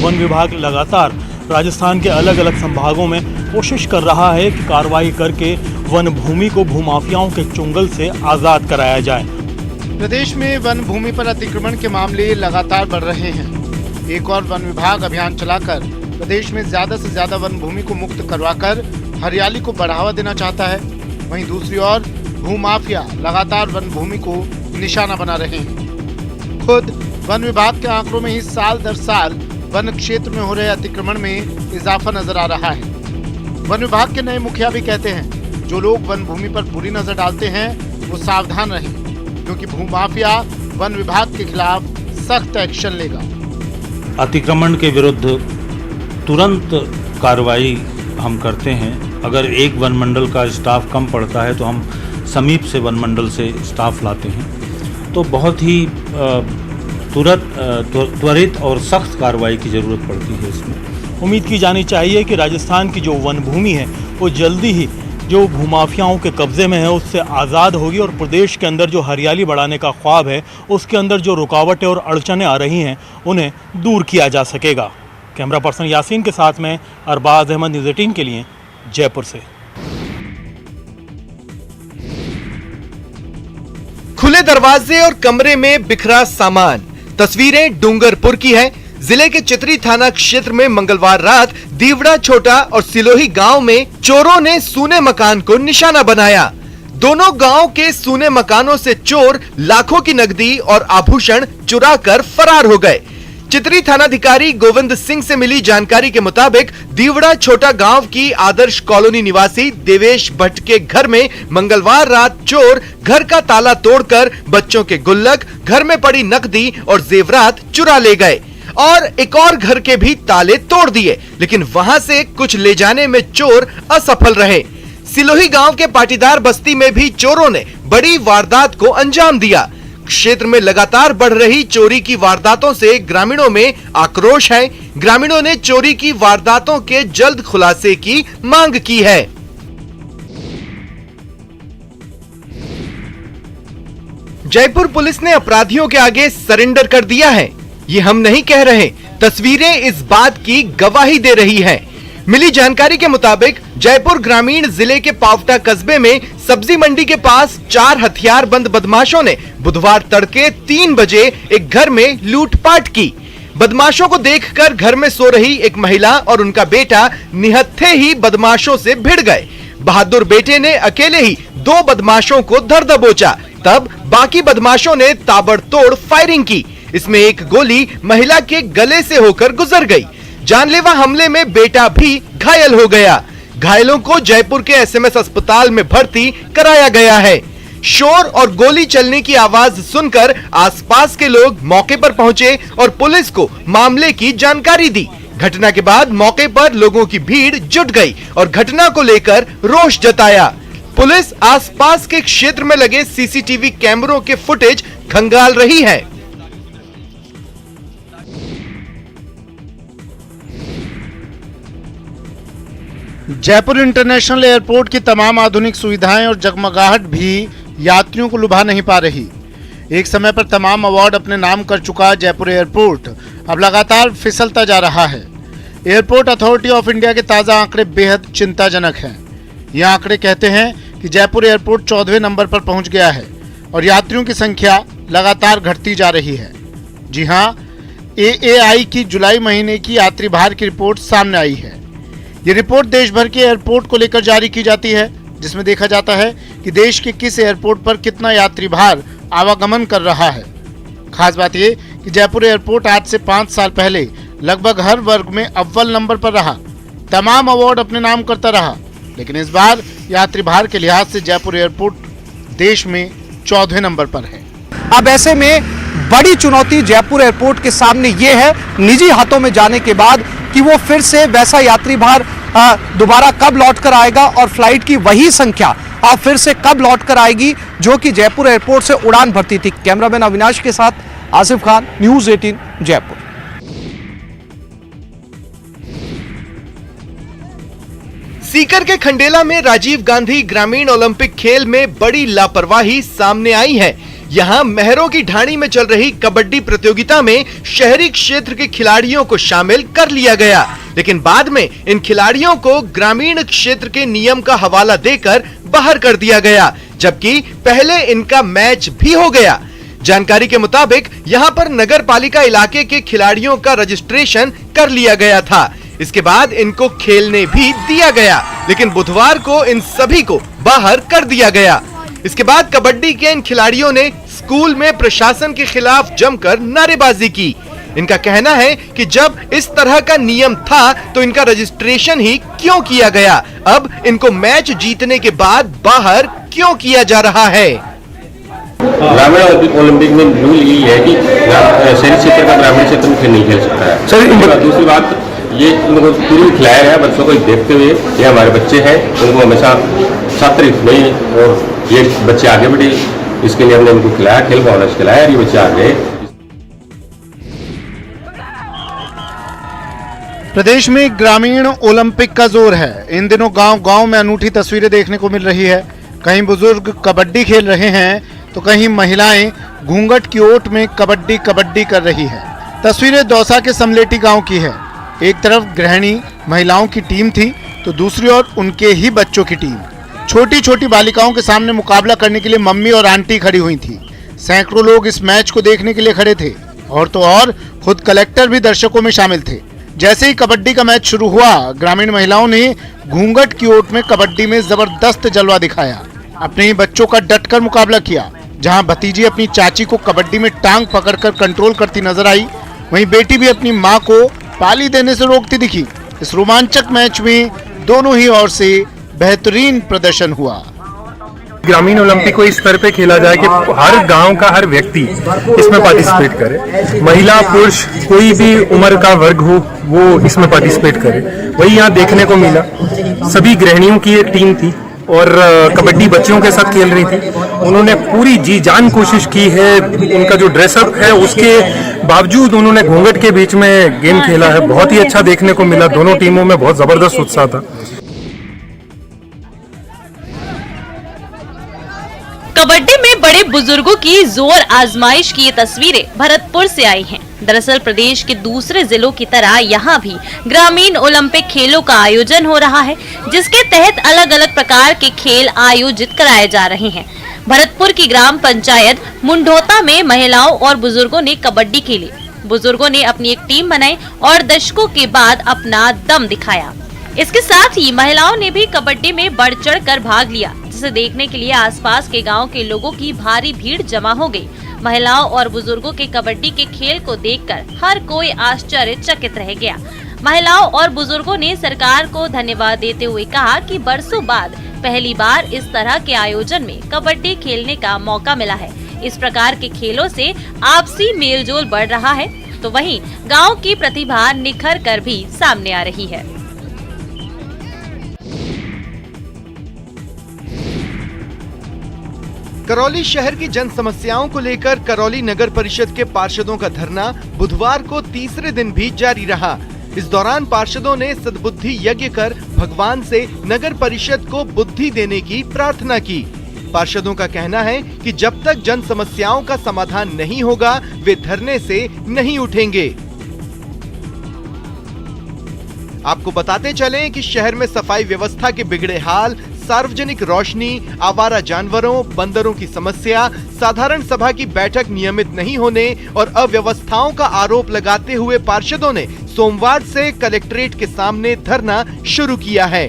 One विभाग लगातार राजस्थान के अलग अलग संभागों में कोशिश कर रहा है कि कार्रवाई करके वन भूमि को भूमाफियाओं के चुंगल से आज़ाद कराया जाए। प्रदेश में वन भूमि पर अतिक्रमण के मामले लगातार बढ़ रहे हैं। एक और वन विभाग अभियान चलाकर प्रदेश में ज्यादा से ज्यादा वन भूमि को मुक्त करवाकर हरियाली को बढ़ावा देना चाहता है। वहीं दूसरी ओर भूमाफिया लगातार वन भूमि को निशाना बना रहे हैं। खुद वन विभाग के आंकड़ों में ही साल दर साल वन क्षेत्र में हो रहे अतिक्रमण में इजाफा नजर आ रहा है। वन विभाग के नए मुखिया भी कहते हैं जो लोग वन भूमि पर बुरी नजर डालते हैं वो सावधान रहें, क्योंकि भूमाफिया वन विभाग के खिलाफ सख्त एक्शन लेगा। अतिक्रमण के विरुद्ध तुरंत कार्रवाई हम करते हैं। अगर एक वन मंडल का स्टाफ कम पड़ता है तो हम समीप से वन मंडल से स्टाफ लाते हैं। तो बहुत ही त्वरित और सख्त कार्रवाई की ज़रूरत पड़ती है इसमें। उम्मीद की जानी चाहिए कि राजस्थान की जो वन भूमि है वो जल्दी ही जो भूमाफियाओं के कब्जे में है उससे आज़ाद होगी और प्रदेश के अंदर जो हरियाली बढ़ाने का ख्वाब है उसके अंदर जो रुकावटें और अड़चनें आ रही हैं उन्हें दूर किया जा सकेगा। कैमरा पर्सन यासीन के साथ में अरबाज अहमद, न्यूज़ 18 के लिए जयपुर से। खुले दरवाजे और कमरे में बिखरा सामान। तस्वीरें डूंगरपुर की है। जिले के चित्री थाना क्षेत्र में मंगलवार रात दीवड़ा छोटा और सिलोही गांव में चोरों ने सूने मकान को निशाना बनाया। दोनों गांव के सूने मकानों से चोर लाखों की नकदी और आभूषण चुरा कर फरार हो गए। चित्री थानाधिकारी गोविंद सिंह से मिली जानकारी के मुताबिक दीवड़ा छोटा गांव की आदर्श कॉलोनी निवासी देवेश भट्ट के घर में मंगलवार रात चोर घर का ताला तोड़कर बच्चों के गुल्लक, घर में पड़ी नकदी और जेवरात चुरा ले गए और एक और घर के भी ताले तोड़ दिए, लेकिन वहां से कुछ ले जाने में चोर असफल रहे। सिलोही गांव के पाटीदार बस्ती में भी चोरों ने बड़ी वारदात को अंजाम दिया। क्षेत्र में लगातार बढ़ रही चोरी की वारदातों से ग्रामीणों में आक्रोश है। ग्रामीणों ने चोरी की वारदातों के जल्द खुलासे की मांग की है। जयपुर पुलिस ने अपराधियों के आगे सरेंडर कर दिया है। ये हम नहीं कह रहे, तस्वीरें इस बात की गवाही दे रही हैं। मिली जानकारी के मुताबिक जयपुर ग्रामीण जिले के पावटा कस्बे में सब्जी मंडी के पास 4 हथियारबंद बदमाशों ने बुधवार तड़के 3 बजे एक घर में लूटपाट की। बदमाशों को देखकर घर में सो रही एक महिला और उनका बेटा निहत्थे ही बदमाशों से भिड़ गए। बहादुर बेटे ने अकेले ही 2 बदमाशों को धर दबोचा, तब बाकी बदमाशों ने ताबड़तोड़ फायरिंग की। इसमें एक गोली महिला के गले से होकर गुजर गई। जानलेवा हमले में बेटा भी घायल हो गया। घायलों को जयपुर के एसएमएस अस्पताल में भर्ती कराया गया है। शोर और गोली चलने की आवाज सुनकर आसपास के लोग मौके पर पहुंचे और पुलिस को मामले की जानकारी दी। घटना के बाद मौके पर लोगों की भीड़ जुट गई और घटना को लेकर रोष जताया। पुलिस आसपास के क्षेत्र में लगे सीसीटीवी कैमरों के फुटेज खंगाल रही है। जयपुर इंटरनेशनल एयरपोर्ट की तमाम आधुनिक सुविधाएं और जगमगाहट भी यात्रियों को लुभा नहीं पा रही। एक समय पर तमाम अवार्ड अपने नाम कर चुका जयपुर एयरपोर्ट अब लगातार फिसलता जा रहा है। एयरपोर्ट अथॉरिटी ऑफ इंडिया के ताज़ा आंकड़े बेहद चिंताजनक हैं। ये आंकड़े कहते हैं कि जयपुर एयरपोर्ट 14वें नंबर पर पहुंच गया है और यात्रियों की संख्या लगातार घटती जा रही है। जी हां, AAI की जुलाई महीने की यात्री भार की रिपोर्ट सामने आई है। ये रिपोर्ट देश भर के एयरपोर्ट को लेकर जारी की जाती है, जिसमें देखा जाता है कि देश के किस एयरपोर्ट पर कितना यात्री भार आवागमन कर रहा है। खास बात यह कि जयपुर एयरपोर्ट आज से 5 साल पहले लगभग हर वर्ग में अव्वल नंबर पर रहा, तमाम अवार्ड अपने नाम करता रहा, लेकिन इस बार यात्री भार के लिहाज से जयपुर एयरपोर्ट देश में 14वें नंबर पर है। अब ऐसे में बड़ी चुनौती जयपुर एयरपोर्ट के सामने ये है निजी हाथों में जाने के बाद कि वो फिर से वैसा यात्री भार दोबारा कब लौट कर आएगा और फ्लाइट की वही संख्या अब फिर से कब लौट कर आएगी जो कि जयपुर एयरपोर्ट से उड़ान भरती थी। कैमरामैन अविनाश के साथ आसिफ खान, न्यूज़ 18 जयपुर। सीकर के खंडेला में राजीव गांधी ग्रामीण ओलंपिक खेल में बड़ी लापरवाही सामने आई है। यहाँ मेहरों की ढाणी में चल रही कबड्डी प्रतियोगिता में शहरी क्षेत्र के खिलाड़ियों को शामिल कर लिया गया, लेकिन बाद में इन खिलाड़ियों को ग्रामीण क्षेत्र के नियम का हवाला देकर बाहर कर दिया गया, जबकि पहले इनका मैच भी हो गया। जानकारी के मुताबिक यहाँ पर नगर पालिका इलाके के खिलाड़ियों का रजिस्ट्रेशन कर लिया गया था। इसके बाद इनको खेलने भी दिया गया, लेकिन बुधवार को इन सभी को बाहर कर दिया गया। इसके बाद कबड्डी के इन खिलाड़ियों ने स्कूल में प्रशासन के खिलाफ जमकर नारेबाजी की। इनका कहना है कि जब इस तरह का नियम था तो इनका रजिस्ट्रेशन ही क्यों किया गया, अब इनको मैच जीतने के बाद बाहर क्यों किया जा रहा है। ग्रामीण ओलंपिक में रूल यही है कि शहरी क्षेत्र का ग्रामीण क्षेत्र में नहीं खेल सकता है। सर दूसरी बात ये उनको पूरी खिलाया गया, बच्चों को देखते हुए ये हमारे बच्चे हैं, उनको हमेशा छात्र नहीं और ये बच्चे आगे बढ़े, इसके लिए हमने उनको खिलाया, खेल भावना से खिलाया, ये बच्चे आगे। प्रदेश में ग्रामीण ओलंपिक का जोर है। इन दिनों गांव-गांव में अनूठी तस्वीरें देखने को मिल रही है। कहीं बुजुर्ग कबड्डी खेल रहे हैं तो कहीं महिलाएं घूंघट की ओट में कबड्डी कर रही है। तस्वीरें दौसा के समलेटी गांव की है। एक तरफ गृहिणी महिलाओं की टीम थी तो दूसरी ओर उनके ही बच्चों की टीम। छोटी छोटी बालिकाओं के सामने मुकाबला करने के लिए मम्मी और आंटी खड़ी हुई थी। सैकड़ों लोग इस मैच को देखने के लिए खड़े थे और तो और खुद कलेक्टर भी दर्शकों में शामिल थे। जैसे ही कबड्डी का मैच शुरू हुआ, ग्रामीण महिलाओं ने घूंघट की ओट में कबड्डी में जबरदस्त जलवा दिखाया। अपने ही बच्चों का डटकर मुकाबला किया। जहां भतीजी अपनी चाची को कबड्डी में टांग पकड़कर कंट्रोल करती नजर आई, वहीं बेटी भी अपनी मां को पाली देने से रोकती दिखी। इस रोमांचक मैच में दोनों ही ओर से बेहतरीन प्रदर्शन हुआ। ग्रामीण ओलंपिक को इस स्तर पे खेला जाए कि हर गांव का हर व्यक्ति इसमें पार्टिसिपेट करे, महिला पुरुष कोई भी उम्र का वर्ग हो वो इसमें पार्टिसिपेट करे। वही यहाँ देखने को मिला। सभी गृहिणियों की एक टीम थी और कबड्डी बच्चियों के साथ खेल रही थी। उन्होंने पूरी जी जान कोशिश की है। उनका जो ड्रेसअप है उसके बावजूद उन्होंने घूंघट के बीच में गेम खेला है। बहुत ही अच्छा देखने को मिला। दोनों टीमों में बहुत जबरदस्त उत्साह था। कबड्डी में बड़े बुजुर्गों की जोर आजमाइश की ये तस्वीरें भरतपुर से आई हैं। दरअसल प्रदेश के दूसरे जिलों की तरह यहाँ भी ग्रामीण ओलंपिक खेलों का आयोजन हो रहा है, जिसके तहत अलग अलग प्रकार के खेल आयोजित कराए जा रहे हैं। भरतपुर की ग्राम पंचायत मुंडोता में महिलाओं और बुजुर्गों ने कबड्डी खेली। बुजुर्गों ने अपनी एक टीम बनाई और दशकों के बाद अपना दम दिखाया। इसके साथ ही महिलाओं ने भी कबड्डी में बढ़ चढ़ कर भाग लिया, जिसे देखने के लिए आसपास के गांव के लोगों की भारी भीड़ जमा हो गई। महिलाओं और बुजुर्गों के कबड्डी के खेल को देखकर हर कोई आश्चर्यचकित रह गया। महिलाओं और बुजुर्गों ने सरकार को धन्यवाद देते हुए कहा कि बरसों बाद पहली बार इस तरह के आयोजन में कबड्डी खेलने का मौका मिला है। इस प्रकार के खेलों से आपसी मेलजोल बढ़ रहा है, तो वहीं गांव की प्रतिभा निखर कर भी सामने आ रही है। करौली शहर की जन समस्याओं को लेकर करौली नगर परिषद के पार्षदों का धरना बुधवार को तीसरे दिन भी जारी रहा। इस दौरान पार्षदों ने सद्बुद्धि यज्ञ कर भगवान से नगर परिषद को बुद्धि देने की प्रार्थना की। पार्षदों का कहना है कि जब तक जन समस्याओं का समाधान नहीं होगा, वे धरने से नहीं उठेंगे। आपको बताते चलें कि शहर में सफाई व्यवस्था के बिगड़े हाल, सार्वजनिक रोशनी, आवारा जानवरों, बंदरों की समस्या, साधारण सभा की बैठक नियमित नहीं होने और अव्यवस्थाओं का आरोप लगाते हुए पार्षदों ने सोमवार से कलेक्ट्रेट के सामने धरना शुरू किया है।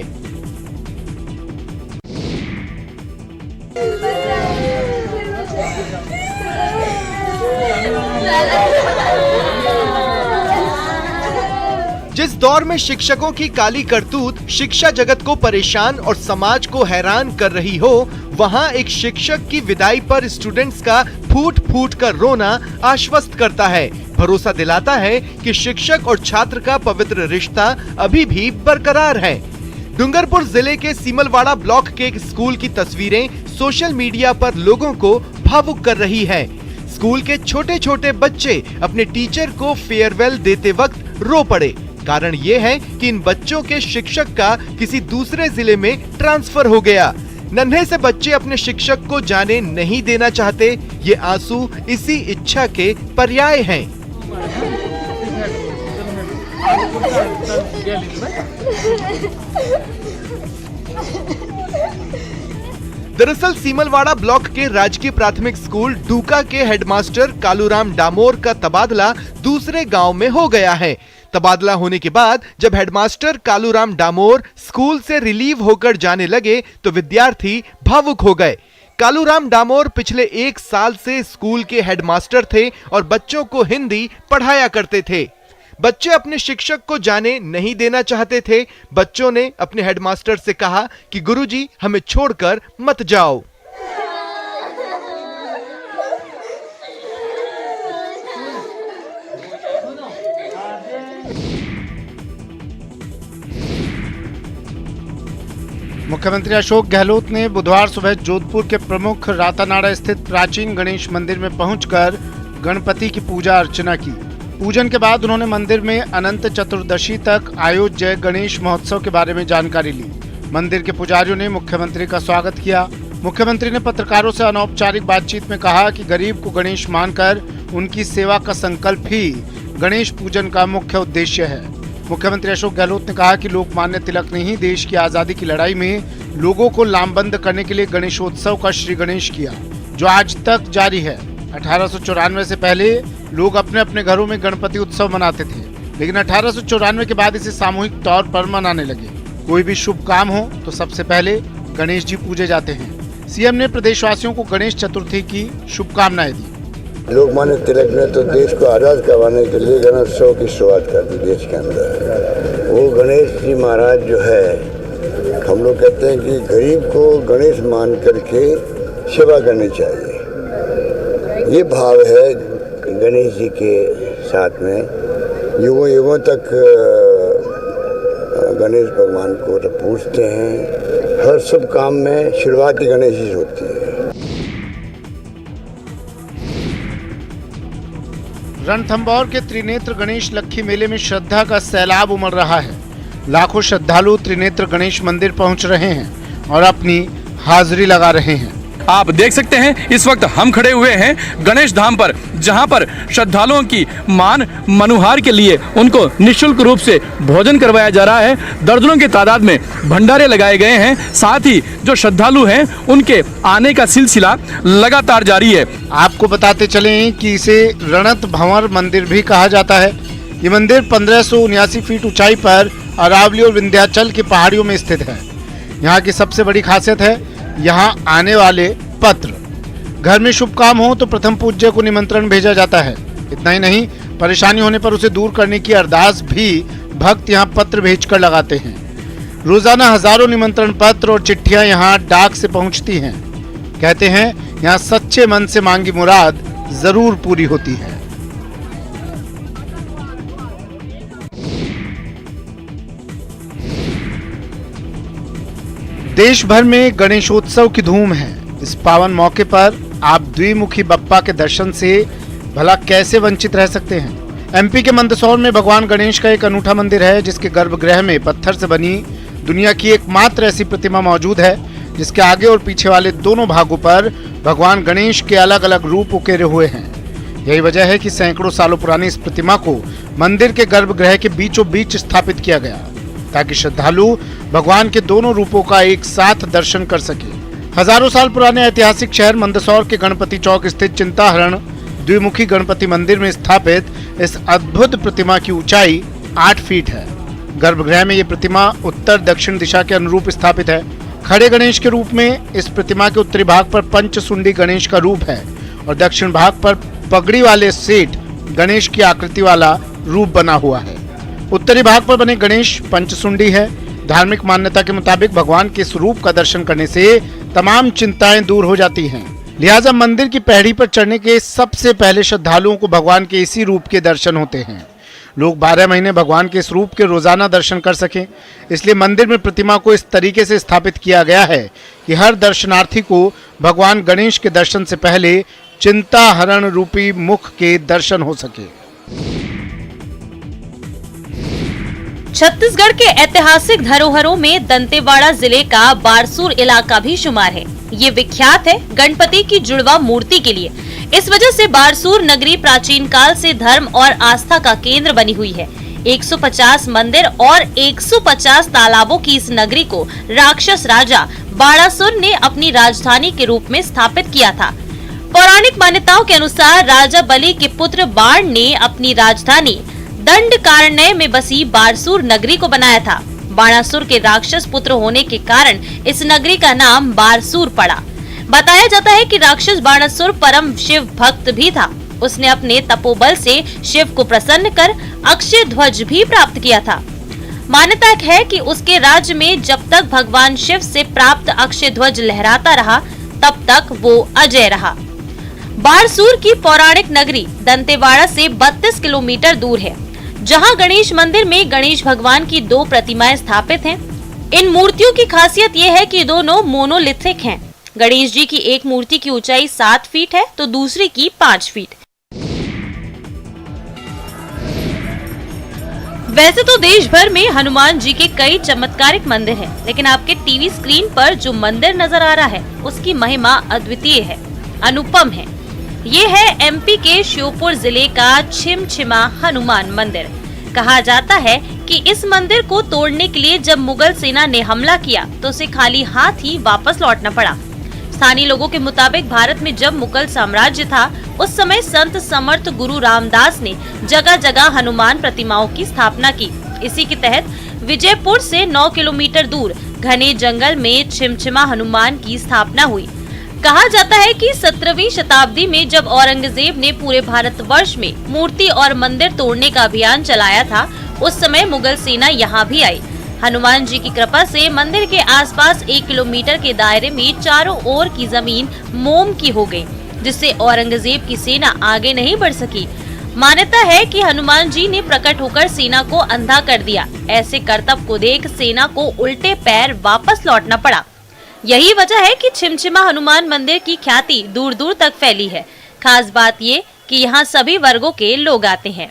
जिस दौर में शिक्षकों की काली करतूत शिक्षा जगत को परेशान और समाज को हैरान कर रही हो, वहां एक शिक्षक की विदाई पर स्टूडेंट्स का फूट फूट कर रोना आश्वस्त करता है, भरोसा दिलाता है कि शिक्षक और छात्र का पवित्र रिश्ता अभी भी बरकरार है। डूंगरपुर जिले के सीमलवाड़ा ब्लॉक के एक स्कूल की तस्वीरें सोशल मीडिया पर लोगों को भावुक कर रही है। स्कूल के छोटे छोटे बच्चे अपने टीचर को फेयरवेल देते वक्त रो पड़े। कारण ये है कि इन बच्चों के शिक्षक का किसी दूसरे जिले में ट्रांसफर हो गया। नन्हे से बच्चे अपने शिक्षक को जाने नहीं देना चाहते। ये आंसू इसी इच्छा के पर्याय हैं। दरअसल सीमलवाड़ा ब्लॉक के राजकीय प्राथमिक स्कूल डूका के हेडमास्टर कालूराम डामोर का तबादला दूसरे गांव में हो गया है। तबादला होने के बाद जब हेडमास्टर कालूराम डामोर स्कूल से रिलीव होकर जाने लगे तो विद्यार्थी भावुक हो गए। कालूराम डामोर पिछले 1 साल से स्कूल के हेडमास्टर थे और बच्चों को हिंदी पढ़ाया करते थे। बच्चे अपने शिक्षक को जाने नहीं देना चाहते थे। बच्चों ने अपने हेडमास्टर से कहा कि गुरुजी हमें छोड़कर मत जाओ। मुख्यमंत्री अशोक गहलोत ने बुधवार सुबह जोधपुर के प्रमुख रातानाड़ा स्थित प्राचीन गणेश मंदिर में पहुंचकर गणपति की पूजा अर्चना की। पूजन के बाद उन्होंने मंदिर में अनंत चतुर्दशी तक आयोज्य गणेश महोत्सव के बारे में जानकारी ली। मंदिर के पुजारियों ने मुख्यमंत्री का स्वागत किया। मुख्यमंत्री ने पत्रकारों से अनौपचारिक बातचीत में कहा कि गरीब को गणेश मानकर उनकी सेवा का संकल्प ही गणेश पूजन का मुख्य उद्देश्य है। मुख्यमंत्री अशोक गहलोत ने कहा कि लोकमान्य तिलक ने ही देश की आजादी की लड़ाई में लोगों को लामबंद करने के लिए गणेशोत्सव का श्री गणेश किया, जो आज तक जारी है। 1894 से पहले लोग अपने अपने घरों में गणपति उत्सव मनाते थे, लेकिन 1894 के बाद इसे सामूहिक तौर पर मनाने लगे। कोई भी शुभ काम हो तो सबसे पहले गणेश जी पूजे जाते हैं। सीएम ने प्रदेशवासियों को गणेश चतुर्थी की शुभकामनाएं दी। लोकमान्य तिलक ने तो देश को आज़ाद करवाने के लिए गणेशोत्सव की शुरुआत कर दी देश के अंदर। वो गणेश जी महाराज जो है, हम लोग कहते हैं कि गरीब को गणेश मान करके सेवा करनी चाहिए। ये भाव है गणेश जी के साथ में। युगों युगों तक गणेश भगवान को तो पूजते हैं। हर शुभ काम में शुरुआत ही गणेश जी से होती है। रणथंभौर के त्रिनेत्र गणेश लक्खी मेले में श्रद्धा का सैलाब उमड़ रहा है। लाखों श्रद्धालु त्रिनेत्र गणेश मंदिर पहुंच रहे हैं और अपनी हाजिरी लगा रहे हैं। आप देख सकते हैं इस वक्त हम खड़े हुए हैं गणेश धाम पर, जहां पर श्रद्धालुओं की मान मनुहार के लिए उनको निःशुल्क रूप से भोजन करवाया जा रहा है। दर्जनों की तादाद में भंडारे लगाए गए हैं। साथ ही जो श्रद्धालु हैं उनके आने का सिलसिला लगातार जारी है। आपको बताते चलें कि इसे रणत भंवर मंदिर भी कहा जाता है। ये मंदिर 1579 फीट ऊंचाई पर अरावली और विंध्याचल की पहाड़ियों में स्थित है। यहाँ की सबसे बड़ी खासियत है यहाँ आने वाले पत्र। घर में शुभ काम हो तो प्रथम पूज्य को निमंत्रण भेजा जाता है। इतना ही नहीं, परेशानी होने पर उसे दूर करने की अरदास भी भक्त यहाँ पत्र भेजकर लगाते हैं। रोजाना हजारों निमंत्रण पत्र और चिट्ठियां यहाँ डाक से पहुंचती हैं। कहते हैं यहाँ सच्चे मन से मांगी मुराद जरूर पूरी होती है। देश भर में गणेशोत्सव की धूम है। इस पावन मौके पर आप द्विमुखी बप्पा के दर्शन से भला कैसे वंचित रह सकते हैं। एमपी के मंदसौर में भगवान गणेश का एक अनूठा मंदिर है, जिसके गर्भगृह में पत्थर से बनी दुनिया की एकमात्र ऐसी प्रतिमा मौजूद है, जिसके आगे और पीछे वाले दोनों भागों पर भगवान गणेश के अलग अलग रूप उकेरे हुए हैं। यही वजह है कि सैकड़ों सालों पुरानी इस प्रतिमा को मंदिर के गर्भगृह के बीचों बीच स्थापित किया गया, ताकि श्रद्धालु भगवान के दोनों रूपों का एक साथ दर्शन कर सके। हजारों साल पुराने ऐतिहासिक शहर मंदसौर के गणपति चौक स्थित चिंताहरण द्विमुखी गणपति मंदिर में स्थापित इस अद्भुत प्रतिमा की ऊंचाई 8 फीट है। गर्भगृह में ये प्रतिमा उत्तर दक्षिण दिशा के अनुरूप स्थापित है। खड़े गणेश के रूप में इस प्रतिमा के उत्तरी भाग पर पंचसुंडी गणेश का रूप है और दक्षिण भाग पर पगड़ी वाले सेठ गणेश की आकृति वाला रूप बना हुआ है। उत्तरी भाग पर बने गणेश पंचसुंडी है। धार्मिक मान्यता के मुताबिक भगवान के स्वरूप का दर्शन करने से तमाम चिंताएं दूर हो जाती हैं। लिहाजा मंदिर की पैड़ी पर चढ़ने के सबसे पहले श्रद्धालुओं को भगवान के इसी रूप के दर्शन होते हैं। लोग 12 महीने भगवान के स्वरूप के रोजाना दर्शन कर सकें, इसलिए मंदिर में प्रतिमा को इस तरीके से स्थापित किया गया है कि हर दर्शनार्थी को भगवान गणेश के दर्शन से पहले चिंताहरण रूपी मुख के दर्शन हो सके। छत्तीसगढ़ के ऐतिहासिक धरोहरों में दंतेवाड़ा जिले का बारसूर इलाका भी शुमार है। ये विख्यात है गणपति की जुड़वा मूर्ति के लिए। इस वजह से बारसूर नगरी प्राचीन काल से धर्म और आस्था का केंद्र बनी हुई है। 150 मंदिर और 150 तालाबों की इस नगरी को राक्षस राजा बाणासुर ने अपनी राजधानी के रूप में स्थापित किया था। पौराणिक मान्यताओं के अनुसार राजा बलि के पुत्र बाण ने अपनी राजधानी दंडकारण्य में बसी बारसूर नगरी को बनाया था। बाणासुर के राक्षस पुत्र होने के कारण इस नगरी का नाम बारसूर पड़ा। बताया जाता है कि राक्षस बाणासुर परम शिव भक्त भी था। उसने अपने तपोबल से शिव को प्रसन्न कर अक्षय ध्वज भी प्राप्त किया था। मान्यता है कि उसके राज्य में जब तक भगवान शिव से प्राप्त अक्षय ध्वज लहराता रहा तब तक वो अजय रहा। बारसूर की पौराणिक नगरी दंतेवाड़ा से 32 किलोमीटर दूर है, जहां गणेश मंदिर में गणेश भगवान की 2 प्रतिमाएं स्थापित हैं। इन मूर्तियों की खासियत ये है कि दोनों मोनोलिथिक हैं। गणेश जी की एक मूर्ति की ऊंचाई 7 फीट है तो दूसरी की 5 फीट। वैसे तो देश भर में हनुमान जी के कई चमत्कारिक मंदिर हैं, लेकिन आपके टीवी स्क्रीन पर जो मंदिर नजर आ रहा है उसकी महिमा अद्वितीय है, अनुपम है। ये है एमपी के श्योपुर जिले का छिमछिमा हनुमान मंदिर। कहा जाता है कि इस मंदिर को तोड़ने के लिए जब मुगल सेना ने हमला किया तो उसे खाली हाथ ही वापस लौटना पड़ा। स्थानीय लोगों के मुताबिक भारत में जब मुगल साम्राज्य था उस समय संत समर्थ गुरु रामदास ने जगह जगह हनुमान प्रतिमाओं की स्थापना की। इसी के तहत विजयपुर से 9 किलोमीटर दूर घने जंगल में छिमछिमा हनुमान की स्थापना हुई। कहा जाता है कि 17वीं शताब्दी में जब औरंगजेब ने पूरे भारतवर्ष में मूर्ति और मंदिर तोड़ने का अभियान चलाया था उस समय मुगल सेना यहाँ भी आई। हनुमान जी की कृपा से मंदिर के आसपास 1 किलोमीटर के दायरे में चारों ओर की जमीन मोम की हो गई, जिससे औरंगजेब की सेना आगे नहीं बढ़ सकी। मान्यता है कि हनुमान जी ने प्रकट होकर सेना को अंधा कर दिया। ऐसे करतब को देख सेना को उल्टे पैर वापस लौटना पड़ा। यही वजह है कि छिमछिमा हनुमान मंदिर की ख्याति दूर दूर तक फैली है। खास बात ये कि यहाँ सभी वर्गों के लोग आते हैं।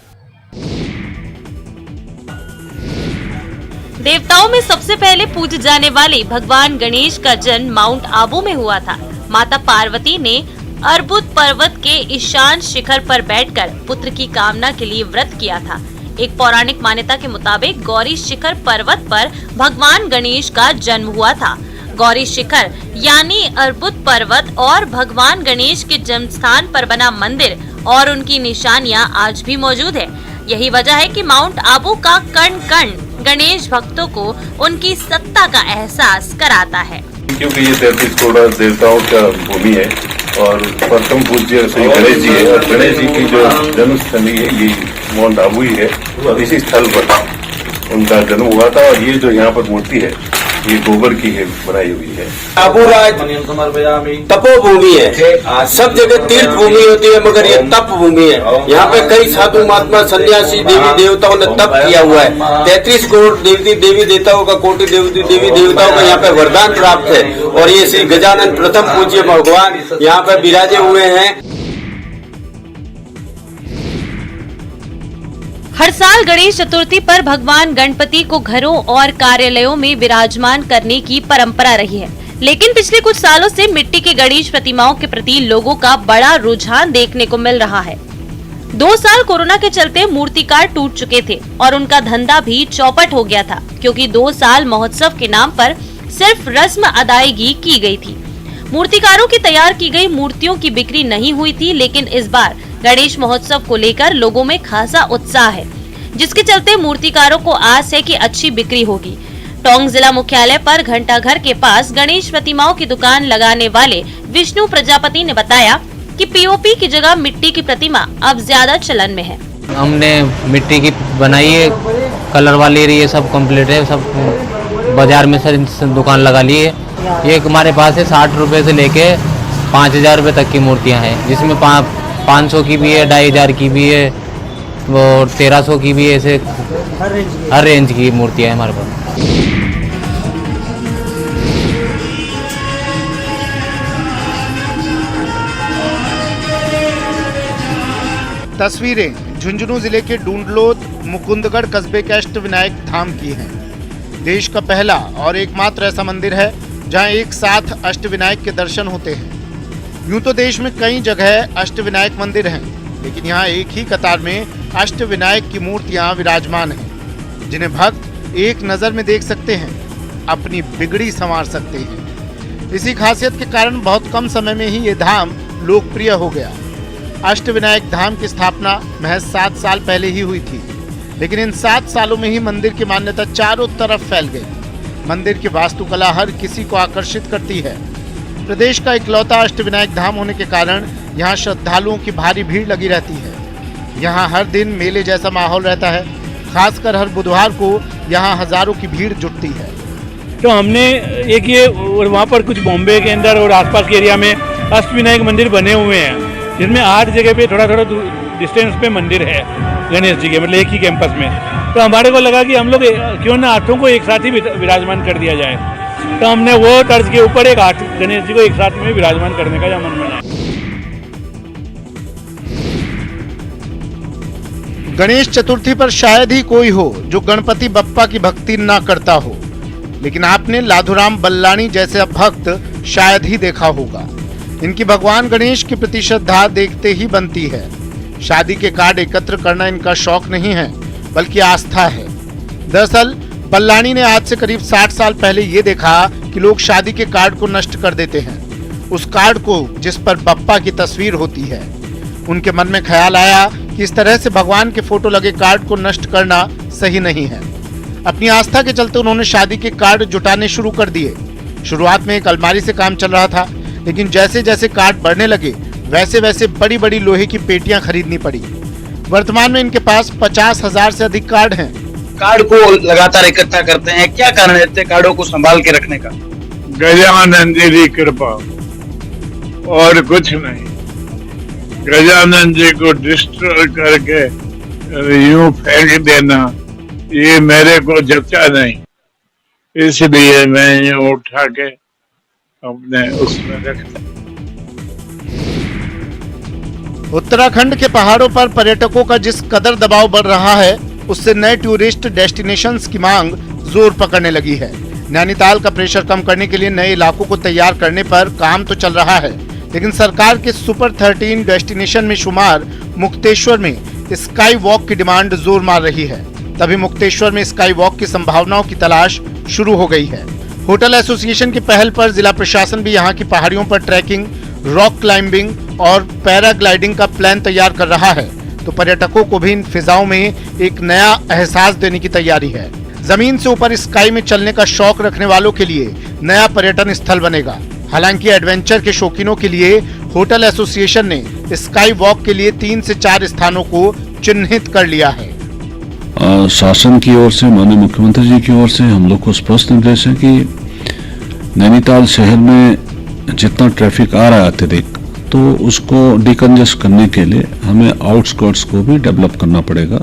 देवताओं में सबसे पहले पूजे जाने वाले भगवान गणेश का जन्म माउंट आबू में हुआ था। माता पार्वती ने अर्बुद पर्वत के ईशान शिखर पर बैठकर पुत्र की कामना के लिए व्रत किया था। एक पौराणिक मान्यता के मुताबिक गौरी शिखर पर्वत पर भगवान गणेश का जन्म हुआ था। गौरी शिखर यानी अर्बुद पर्वत और भगवान गणेश के जन्म स्थान पर बना मंदिर और उनकी निशानियां आज भी मौजूद है। यही वजह है कि माउंट आबू का कण कण गणेश भक्तों को उनकी सत्ता का एहसास कराता है। क्योंकि ये 33 करोड़ देवताओं का भूमि है और प्रथम पूज्य श्री गणेश जी है और गणेश जी की जो जन्मस्थली है ये माउंट आबू ही है और इसी स्थल पर उनका जन्म हुआ था। और ये जो यहाँ पर मूर्ति है ये गोबर की है, बनाई हुई है। आबूराज तपोभूमि है। सब जगह तीर्थ भूमि होती है मगर ये तप भूमि है। यहाँ पे कई साधु महात्मा सन्यासी देवी देवताओं ने तप किया हुआ है। 33 करोड़ देवी देवताओं का कोटि देवी देवताओं का यहाँ पे वरदान प्राप्त है और ये श्री गजानन प्रथम पूज्य भगवान यहाँ पे विराजे हुए हैं। हर साल गणेश चतुर्थी पर भगवान गणपति को घरों और कार्यालयों में विराजमान करने की परंपरा रही है, लेकिन पिछले कुछ सालों से मिट्टी के गणेश प्रतिमाओं के प्रति लोगों का बड़ा रुझान देखने को मिल रहा है। 2 साल कोरोना के चलते मूर्तिकार टूट चुके थे और उनका धंधा भी चौपट हो गया था, क्योंकि 2 साल महोत्सव के नाम पर सिर्फ रस्म अदायगी की गई थी। मूर्तिकारों की तैयार की गई मूर्तियों की बिक्री नहीं हुई थी, लेकिन इस बार गणेश महोत्सव को लेकर लोगों में खासा उत्साह है, जिसके चलते मूर्तिकारों को आस है कि अच्छी बिक्री होगी। टोंक जिला मुख्यालय पर घंटाघर के पास गणेश प्रतिमाओं की दुकान लगाने वाले विष्णु प्रजापति ने बताया कि पीओपी की जगह मिट्टी की प्रतिमा अब ज्यादा चलन में है। हमने मिट्टी की बनाई है, कलर वाली ये सब कम्प्लीट है, सब बाजार में सर दुकान लगा ली है। ये हमारे पास है 60 रुपए से लेके 5000 रुपए तक की मूर्तियाँ हैं, जिसमें 500 की भी है, 2500 की भी है और 1300 की भी है। ऐसे हर रेंज की मूर्तियाँ हैं हमारे पास। तस्वीरें झुंझुनू जिले के डूंडलोद मुकुंदगढ़ कस्बे के अष्टविनायक धाम की हैं। देश का पहला और एकमात्र ऐसा मंदिर है जहां एक साथ अष्टविनायक के दर्शन होते हैं। यूं तो देश में कई जगह अष्टविनायक मंदिर हैं, लेकिन यहाँ एक ही कतार में अष्टविनायक की मूर्तियां विराजमान हैं, जिन्हें भक्त एक नजर में देख सकते हैं, अपनी बिगड़ी संवार सकते हैं। इसी खासियत के कारण बहुत कम समय में ही ये धाम लोकप्रिय हो गया। अष्टविनायक धाम की स्थापना महज 7 साल पहले ही हुई थी, लेकिन इन 7 सालों में ही मंदिर की मान्यता चारों तरफ फैल गई। मंदिर की वास्तुकला हर किसी को आकर्षित करती है। प्रदेश का इकलौता अष्टविनायक धाम होने के कारण यहाँ श्रद्धालुओं की भारी भीड़ लगी रहती है। यहाँ हर दिन मेले जैसा माहौल रहता है। खासकर हर बुधवार को यहाँ हजारों की भीड़ जुटती है। तो हमने एक ये और वहाँ पर कुछ बॉम्बे के अंदर और आसपास के एरिया में अष्टविनायक मंदिर बने हुए हैं, जिनमें 8 जगह पे थोड़ा थोड़ा डिस्टेंस पे मंदिर है गणेश जी के, मतलब एक ही कैंपस में। तो हमारे को लगा कि हम लोग क्यों ना 8 को एक साथ ही विराजमान कर दिया जाए। तो हमने वो तर्ज के ऊपर एक 8 गणेश जी को एक साथ में विराजमान करने का मन बना। गणेश चतुर्थी पर शायद ही कोई हो जो गणपति बप्पा की भक्ति ना करता हो, लेकिन आपने लाधुराम बल्लाणी जैसे भक्त शायद ही देखा होगा। इनकी भगवान गणेश के प्रति श्रद्धा देखते ही बनती है। शादी के कार्ड एकत्र करना इनका शौक नहीं है, बल्कि आस्था है। दरअसल बल्लाणी ने आज से करीब 60 साल पहले ये देखा कि लोग शादी के कार्ड को नष्ट कर देते हैं, उस कार्ड को जिस पर बप्पा की तस्वीर होती है। उनके मन में ख्याल आया कि इस तरह से भगवान के फोटो लगे कार्ड को नष्ट करना सही नहीं है। अपनी आस्था के चलते उन्होंने शादी के कार्ड जुटाने शुरू कर दिए। शुरुआत में एक अलमारी से काम चल रहा था, लेकिन जैसे जैसे कार्ड बढ़ने लगे वैसे वैसे बड़ी बड़ी लोहे की पेटियां खरीदनी पड़ी। वर्तमान में इनके पास 50,000 से अधिक कार्ड हैं। कार्ड को लगातार इकट्ठा करते हैं, क्या कारण है इतने कार्डों को संभाल के रखने का? गजानन जी की कृपा और कुछ नहीं। गजानन जी को डिस्ट्रॉय करके यूं फेंक देना ये मेरे को जचा नहीं, इसलिए मैं यूं उठा के अपने उसमें रखता। उत्तराखंड के पहाड़ों पर पर्यटकों का जिस कदर दबाव बढ़ रहा है, उससे नए टूरिस्ट डेस्टिनेशंस की मांग जोर पकड़ने लगी है। नैनीताल का प्रेशर कम करने के लिए नए इलाकों को तैयार करने पर काम तो चल रहा है, लेकिन सरकार के सुपर 13 डेस्टिनेशन में शुमार मुक्तेश्वर में स्काई वॉक की डिमांड जोर मार रही है। तभी मुक्तेश्वर में स्काई वॉक की संभावनाओं की तलाश शुरू हो गई है। होटल एसोसिएशन की पहल पर जिला प्रशासन भी यहाँ की पहाड़ियों पर ट्रैकिंग, रॉक क्लाइंबिंग और पैराग्लाइडिंग का प्लान तैयार कर रहा है, तो पर्यटकों को भी इन फिजाओं में एक नया एहसास देने की तैयारी है। जमीन से ऊपर स्काई में चलने का शौक रखने वालों के लिए नया पर्यटन स्थल बनेगा। हालांकि एडवेंचर के शौकीनों के लिए होटल एसोसिएशन ने स्काई वॉक के लिए 3 से 4 स्थानों को चिन्हित कर लिया है। शासन की ओर से, माननीय मुख्यमंत्री जी की ओर से हम लोग को स्पष्ट निर्देश है कि नैनीताल शहर में जितना ट्रैफिक आ रहा है अत्यधिक, तो उसको डिकंजेस्ट करने के लिए हमें आउटस्कर्ट्स को भी डेवलप करना पड़ेगा।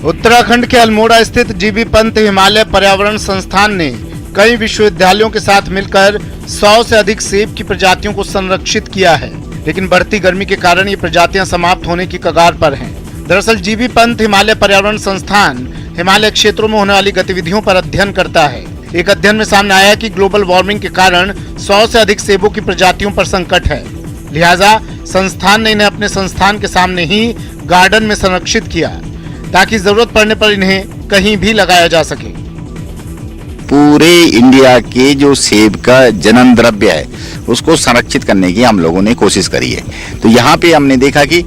उत्तराखंड के अल्मोड़ा स्थित जीबी पंत हिमालय पर्यावरण संस्थान ने कई विश्वविद्यालयों के साथ मिलकर 100 से अधिक सेब की प्रजातियों को संरक्षित किया है, लेकिन बढ़ती गर्मी के कारण ये प्रजातियां समाप्त होने की कगार पर हैं। दरअसल जीबी पंत हिमालय पर्यावरण संस्थान हिमालय क्षेत्रों में होने वाली गतिविधियों पर अध्ययन करता है। एक अध्ययन में सामने आया कि ग्लोबल वार्मिंग के कारण 100 से अधिक सेबों की प्रजातियों पर संकट है। लिहाजा संस्थान ने इन्हें अपने संस्थान के सामने ही गार्डन में संरक्षित किया, ताकि जरूरत पड़ने पर इन्हें कहीं भी लगाया जा सके। पूरे इंडिया के जो सेब का जनन द्रव्य है उसको संरक्षित करने की हम लोगों ने कोशिश करी है। तो यहाँ पे हमने देखा कि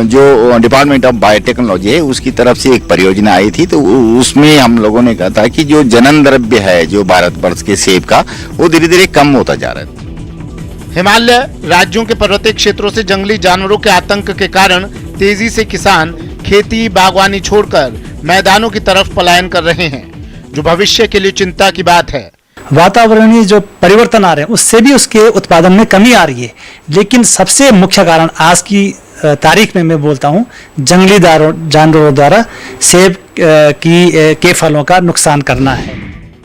जो डिपार्टमेंट ऑफ बायोटेक्नोलॉजी है उसकी तरफ से एक परियोजना आई थी, तो उसमें हम लोगों ने कहा था कि जो जनन द्रव्य है जो भारतवर्ष के सेब का, वो धीरे धीरे कम होता जा रहा है। हिमालय राज्यों के पर्वतीय क्षेत्रों से जंगली जानवरों के आतंक के कारण तेजी से किसान खेती बागवानी छोड़कर मैदानों की तरफ पलायन कर रहे हैं, जो भविष्य के लिए चिंता की बात है। वातावरणीय जो परिवर्तन आ रहे हैं उससे भी उसके उत्पादन में कमी आ रही है, लेकिन सबसे मुख्य कारण आज की तारीख में मैं बोलता हूँ जंगली जानवरों द्वारा सेब के फलों का नुकसान करना है।